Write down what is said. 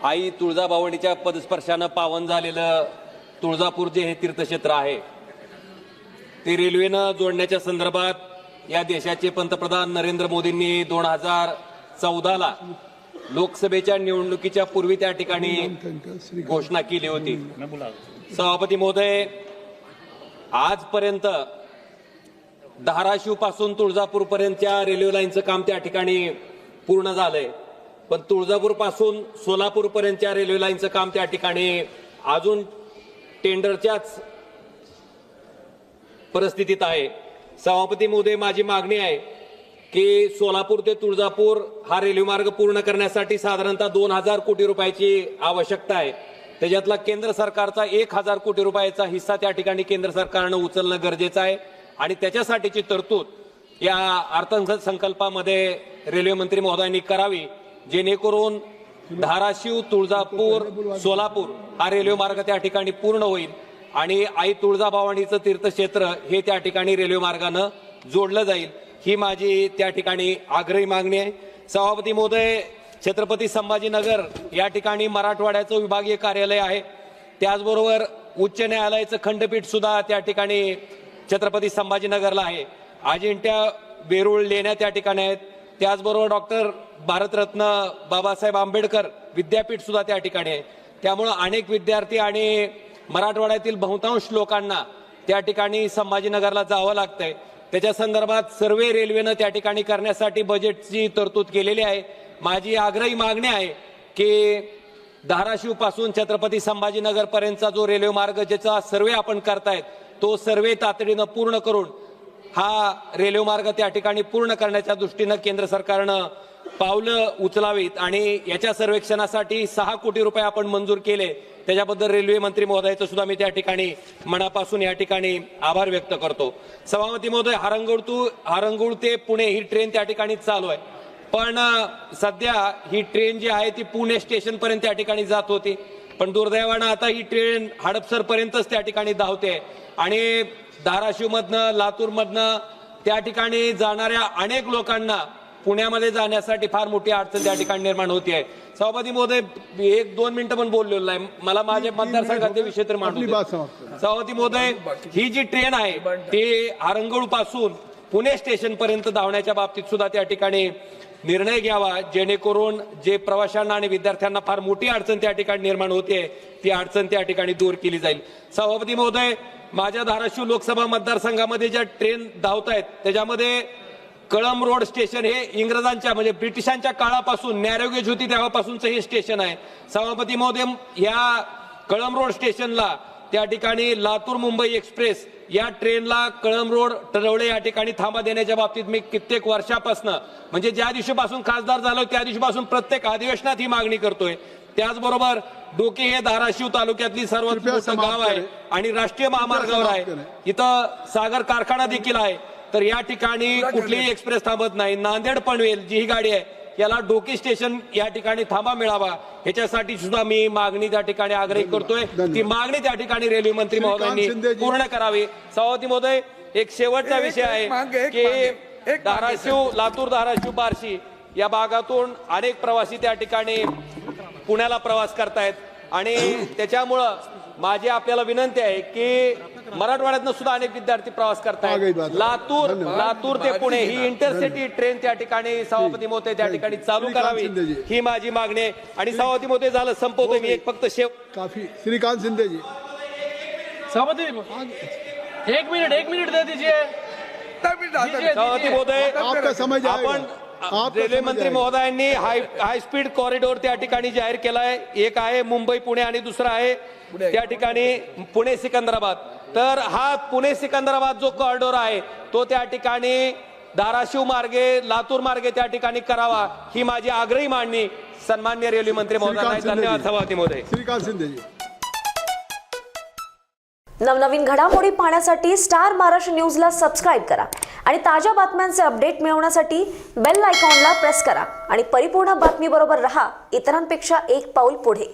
आई तुळजाभवानीच्या पदस्पर्शानं पावन झालेलं तुळजापूर जे हे तीर्थक्षेत्र आहे ते रेल्वेनं जोडण्याच्या संदर्भात या देशाचे पंतप्रधान नरेंद्र मोदींनी 2014ला लोकसभेच्या निवडणुकीच्या पूर्वी त्या ठिकाणी घोषणा केली होती। सभापती महोदय, आजपर्यंत धाराशिव पासून तुळजापूर पर्यंतच्या रेल्वे लाईनचं काम त्या ठिकाणी पूर्ण झालंय, पण तुळजापूर पासून सोलापूर पर्यंतच्या रेल्वे लाईनचं काम त्या ठिकाणी अजून टेंडरच्याच परिस्थितीत आहे। सभापती महोदय, माझी मागणी आहे की सोलापूर ते तुळजापूर हा रेल्वे मार्ग पूर्ण करण्यासाठी साधारणतः 2000 कोटी रुपयाची आवश्यकता आहे। त्याच्यातला केंद्र सरकारचा 1000 कोटी रुपयाचा हिस्सा त्या ठिकाणी केंद्र सरकारनं उचलणं गरजेचं आहे आणि त्याच्यासाठीची तरतूद या अर्थसंकल्पामध्ये रेल्वे मंत्री महोदयांनी करावी, जेणेकरून धाराशिव तुळजापूर सोलापूर हा रेल्वे मार्ग त्या ठिकाणी पूर्ण होईल आणि आई तुळजाभवानीचं तीर्थक्षेत्र हे त्या ठिकाणी रेल्वे मार्गानं जोडलं जाईल, ही माझी त्या ठिकाणी आग्रही मागणी आहे। सभापती महोदय, छत्रपती संभाजीनगर या ठिकाणी मराठवाड्याचं विभागीय कार्यालय आहे, त्याचबरोबर उच्च न्यायालयाचं खंडपीठ सुद्धा त्या ठिकाणी छत्रपती संभाजीनगरला आहे। अजिंठा वेरूळ लेण्या त्या ठिकाणी आहेत, त्याचबरोबर डॉक्टर भारतरत्न बाबासाहेब आंबेडकर विद्यापीठ सुद्धा त्या ठिकाणी आहे। त्यामुळे अनेक विद्यार्थी आणि मराठवाड्यातील बहुतांश लोकांना त्या ठिकाणी संभाजीनगरला जावं लागतंय। त्याच्या संदर्भात सर्वे रेल्वेनं त्या ठिकाणी करण्यासाठी बजेटची तरतूद केलेली आहे। माझी आग्रही मागणी आहे की धाराशिव पासून छत्रपती संभाजीनगर पर्यंतचा जो रेल्वे मार्ग ज्याचा सर्वे आपण करतायत तो सर्वे तातडीनं पूर्ण करून हा रेल्वे मार्ग त्या ठिकाणी पूर्ण करण्याच्या दृष्टीनं केंद्र सरकारनं पावलं उचलावीत आणि याच्या सर्वेक्षणासाठी 6 कोटी रुपये आपण मंजूर केले, त्याच्याबद्दल रेल्वे मंत्री महोदयाचं सुद्धा मी त्या ठिकाणी मनापासून या ठिकाणी आभार व्यक्त करतो। सभापती महोदय, हारंगुळ ते पुणे ही ट्रेन त्या ठिकाणी चालू आहे, पण सध्या ही ट्रेन जी आहे ती पुणे स्टेशन पर्यंत त्या ठिकाणी जात होती, पण दुर्दैवानं आता ही ट्रेन हडपसर पर्यंतच त्या ठिकाणी धावते आणि धाराशिव मधनं लातूर मधनं त्या ठिकाणी जाणाऱ्या अनेक लोकांना पुण्यामध्ये जाण्यासाठी फार मोठी अडचण त्या ठिकाणी निर्माण होती आहे। सभापती महोदय, 1-2 मिनिटं पण बोललेलो नाही, मला माझ्या मतदारसंघाचे विषय तर मांडू द्या। सभापती महोदय, ही जी ट्रेन आहे ती हारंगुळ पासून पुणे स्टेशन पर्यंत धावण्याच्या बाबतीत सुद्धा त्या ठिकाणी निर्णय घ्यावा, जेणेकरून जे प्रवाशांना आणि विद्यार्थ्यांना फार मोठी अडचण त्या ठिकाणी निर्माण होते ती अडचण त्या ठिकाणी दूर केली जाईल। सभापती महोदय, माझ्या धाराशिव लोकसभा मतदारसंघामध्ये ज्या ट्रेन धावत आहेत त्याच्यामध्ये कळंब रोड स्टेशन हे इंग्रजांच्या म्हणजे ब्रिटिशांच्या काळापासून नॅरोगेज होती तेव्हापासूनचं हे स्टेशन आहे। सभापती महोदय, या कळंब रोड स्टेशनला त्या ठिकाणी लातूर मुंबई एक्सप्रेस या ट्रेनला कळंब रोड टरवळे या ठिकाणी थांबा देण्याच्या बाबतीत मी कित्येक वर्षापासून म्हणजे ज्या दिवशीपासून खासदार झालो त्या दिवशीपासून प्रत्येक अधिवेशनात ही मागणी करतोय। त्याचबरोबर डोके हे धाराशिव तालुक्यातली सर्वात मोठं गाव आहे आणि राष्ट्रीय महामार्गावर आहे, इथं सागर कारखाना देखील आहे, तर या ठिकाणी कुठलीही एक्सप्रेस थांबत नाही। नांदेड पनवेल जी ही गाडी आहे याला डोके स्टेशन या ठिकाणी थांबा मिळावा ह्याच्यासाठी सुद्धा मी मागणी त्या ठिकाणी आग्रही करतोय, ती मागणी त्या ठिकाणी रेल्वे मंत्री महोदयांनी पूर्ण करावी। सभापती महोदय, एक शेवटचा विषय आहे की धाराशिव लातूर धाराशिव बार्शी या भागातून अनेक प्रवासी त्या ठिकाणी पुण्याला प्रवास करतायत आणि त्याच्यामुळं माझी आपल्याला विनंती आहे की मराठवाड्यातनं सुद्धा अनेक विद्यार्थी प्रवास करतायत। लातूर ते पुणे ही इंटरसिटी ट्रेन त्या ठिकाणी सभापती महोदय त्या ठिकाणी चालू करावी, ही माझी मागणी आहे। आणि सभापती महोदय, झालं संपवतोय मी, एक फक्त काफी श्रीकांत शिंदे जी। सभापती एक मिनट दे दीजिए। सभापती महोदय, आपका समय आपण रेल्वे मंत्री महोदयांनी हाय स्पीड कॉरिडॉर त्या ठिकाणी जाहीर केलाय, एक आहे मुंबई पुणे आणि दुसरा आहे त्या ठिकाणी पुणे सिकंदराबाद। तर हा पुणे सिकंदराबाद जो कॉरिडॉर आहे तो त्या ठिकाणी धाराशिव मार्गे लातूर मार्गे त्या ठिकाणी करावा, ही माझी आग्रही मागणी सन्माननीय रेल्वे मंत्री महोदयांना। धन्यवाद सभापती महोदय। श्रीकांत शिंदे जी। नवनवीन घडामोडी पाहण्यासाठी स्टार महाराष्ट्र न्यूजला सबस्क्राईब करा आणि ताज्या बातम्यांचे अपडेट मिळवण्यासाठी बेल आयकॉनला प्रेस करा आणि परिपूर्ण बातमी बरोबर रहा, इतरांपेक्षा एक पाऊल पुढे।